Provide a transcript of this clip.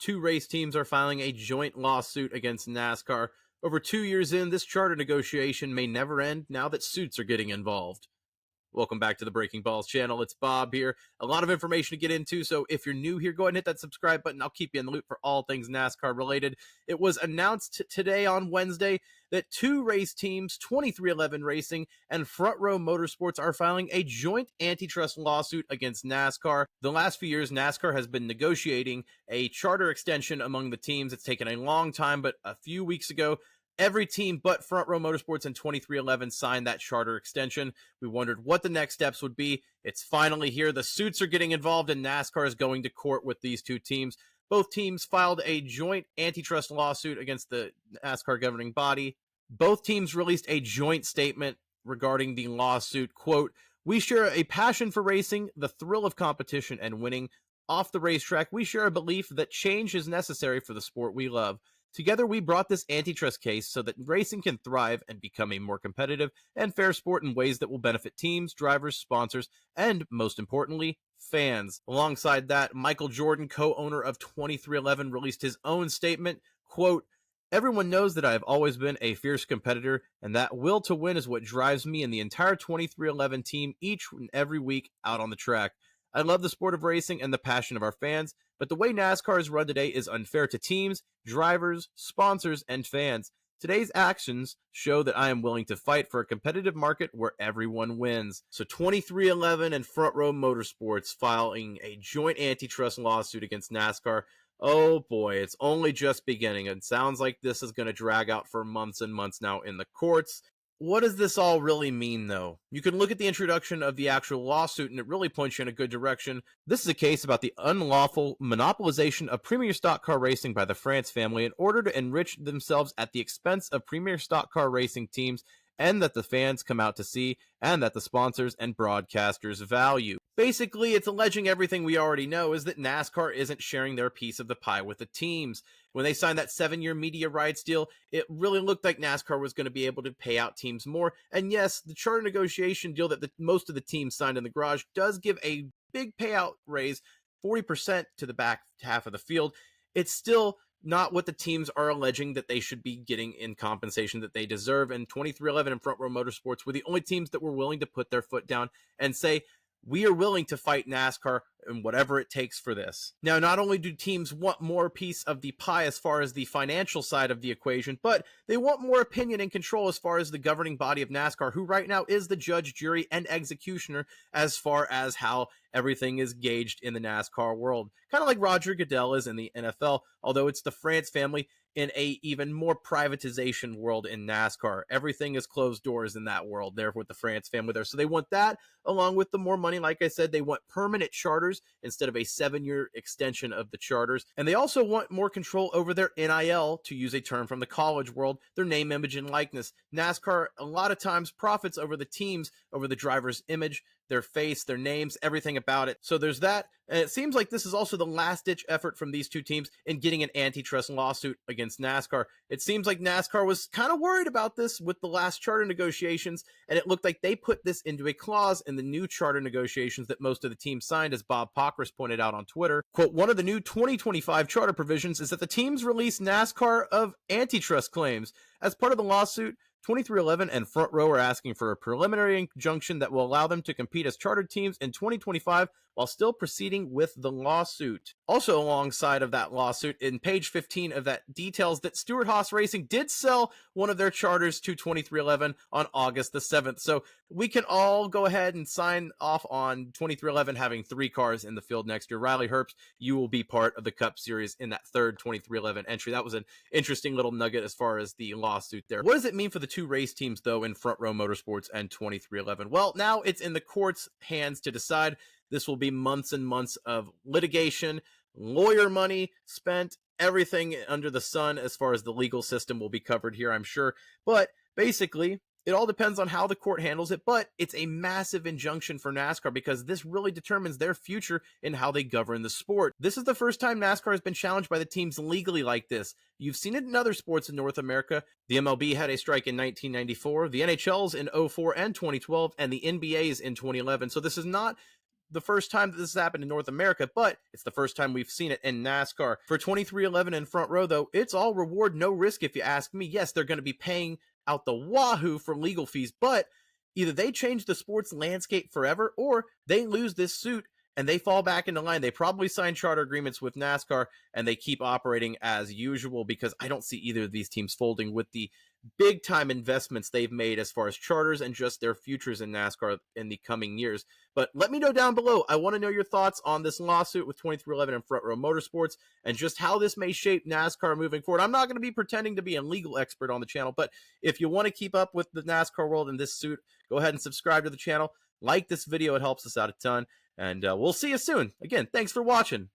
two race teams are filing a joint lawsuit against NASCAR. Over 2 years in, this charter negotiation may never end now that suits are getting involved. Welcome back to the Breaking Balls channel. It's Bob here. A lot of information to get into, so if you're new here, go ahead and hit that subscribe button. I'll keep you in the loop for all things NASCAR related. It was announced today on Wednesday that two race teams, 2311 Racing and Front Row Motorsports, are filing a joint antitrust lawsuit against NASCAR. The last few years, NASCAR has been negotiating a charter extension among the teams. It's taken a long time, but a few weeks ago, every team but Front Row Motorsports and 2311 signed that charter extension. We wondered what the next steps would be. It's finally here. The suits are getting involved, and NASCAR is going to court with these two teams. Both teams filed a joint antitrust lawsuit against the NASCAR governing body. Both teams released a joint statement regarding the lawsuit. Quote, "We share a passion for racing, the thrill of competition and winning. Off the racetrack, we share a belief that change is necessary for the sport we love. Together, we brought this antitrust case so that racing can thrive and become a more competitive and fair sport in ways that will benefit teams, drivers, sponsors, and, most importantly, fans." Alongside that, Michael Jordan, co-owner of 2311, released his own statement. Quote, "Everyone knows that I have always been a fierce competitor, and that will to win is what drives me and the entire 2311 team each and every week out on the track. I love the sport of racing and the passion of our fans, but the way NASCAR is run today is unfair to teams, drivers, sponsors, and fans. Today's actions show that I am willing to fight for a competitive market where everyone wins." So 2311 and Front Row Motorsports filing a joint antitrust lawsuit against NASCAR. Oh boy, it's only just beginning. It sounds like this is going to drag out for months and months now in the courts. What does this all really mean, though? You can look at the introduction of the actual lawsuit, and it really points you in a good direction. This is a case about the unlawful monopolization of premier stock car racing by the France family in order to enrich themselves at the expense of premier stock car racing teams, and that the fans come out to see, and that the sponsors and broadcasters value. Basically, it's alleging everything we already know, is that NASCAR isn't sharing their piece of the pie with the teams. When they signed that 7-year media rights deal, it really looked like NASCAR was going to be able to pay out teams more. And yes, the charter negotiation deal that most of the teams signed in the garage does give a big payout raise, 40% to the back half of the field. It's still not what the teams are alleging that they should be getting in compensation that they deserve. And 2311 and Front Row Motorsports were the only teams that were willing to put their foot down and say, we are willing to fight NASCAR and whatever it takes for this. Now, not only do teams want more piece of the pie as far as the financial side of the equation, but they want more opinion and control as far as the governing body of NASCAR, who right now is the judge, jury, and executioner as far as how everything is gauged in the NASCAR world. Kind of like Roger Goodell is in the NFL, although it's the France family in a even more privatization world in NASCAR. Everything is closed doors in that world there with the France family there. So they want that along with the more money. Like I said, they want permanent charters instead of a 7-year extension of the charters. And they also want more control over their NIL, to use a term from the college world, their name, image, and likeness. NASCAR a lot of times profits over the teams, over the driver's image, their face, their names, everything about it. So there's that. And it seems like this is also the last-ditch effort from these two teams in getting an antitrust lawsuit against NASCAR. It seems like NASCAR was kind of worried about this with the last charter negotiations, and it looked like they put this into a clause in the new charter negotiations that most of the teams signed, as Bob Pockris pointed out on Twitter. Quote, "One of the new 2025 charter provisions is that the teams release NASCAR of antitrust claims. As part of the lawsuit, 2311 and Front Row are asking for a preliminary injunction that will allow them to compete as chartered teams in 2025 while still proceeding with the lawsuit." Also alongside of that lawsuit, in page 15 of that, details that Stewart-Haas Racing did sell one of their charters to 2311 on August the 7th. So we can all go ahead and sign off on 2311 having 3 cars in the field next year. Riley Herbst, you will be part of the Cup Series in that third 2311 entry. That was an interesting little nugget as far as the lawsuit there. What does it mean for the two race teams, though, in Front Row Motorsports and 2311? Well, now it's in the court's hands to decide. This will be months and months of litigation, lawyer money spent, everything under the sun as far as the legal system will be covered here, I'm sure. But basically, it all depends on how the court handles it, but it's a massive injunction for NASCAR because this really determines their future in how they govern the sport. This is the first time NASCAR has been challenged by the teams legally like this. You've seen it in other sports in North America. The MLB had a strike in 1994, the NHL's in 04 and 2012, and the NBA's in 2011. So this is not the first time that this has happened in North America, but it's the first time we've seen it in NASCAR. For 2311 in Front Row, though, it's all reward, no risk if you ask me. Yes, they're going to be paying out the wahoo for legal fees, but either they change the sports landscape forever or they lose this suit and they fall back into line. They probably sign charter agreements with NASCAR and they keep operating as usual, because I don't see either of these teams folding with the big time investments they've made as far as charters and just their futures in NASCAR in the coming years. But let me know down below. I want to know your thoughts on this lawsuit with 2311 and Front Row Motorsports and just how this may shape NASCAR moving forward. I'm not going to be pretending to be a legal expert on the channel, but if you want to keep up with the NASCAR world in this suit, go ahead and subscribe to the channel. Like this video, it helps us out a ton. And we'll see you soon. Again, thanks for watching.